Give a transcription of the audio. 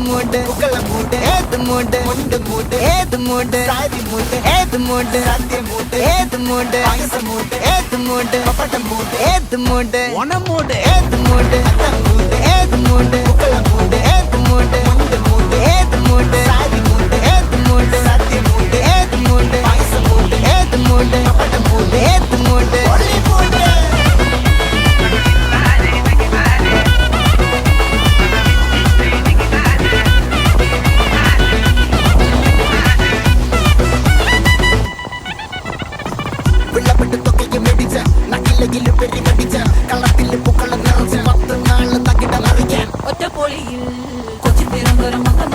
மூடு உங்கள மூடு ஏது மூடு முண்டு மூடு ஏது மூடு சாதி மூடு ஏது மூடு சத்திய மூடு ஏது மூடு பாயச மூடு ஏது மூடு பப்பட்ட மூடு ஏது மூடு ஒன மூடு ஏது மூடு அத்த மூடு ஏது மூடு உங்கள மூடு ஏது மூடு முண்டு மூடு ஏது மூடு சாதி மூடு ஏது மூடு சத்திய மூடு ஏது மூடு பாயச மூடு ஏது மூடு பப்பட்ட மூடு ஏது மூடு ஒளி மூடு വെള്ളപ്പെട്ട് തൊക്കയ്ക്ക് മെടിച്ച നക്കിലയിൽ പെരി കടിച്ച കളത്തിൽ പൂക്കള നിറച്ച് 10 നാള് തകിട മറിക്കാൻ ഒറ്റ പൊളിയിൽ കൊച്ചി തിരുവനന്തപുരം മൊത്തം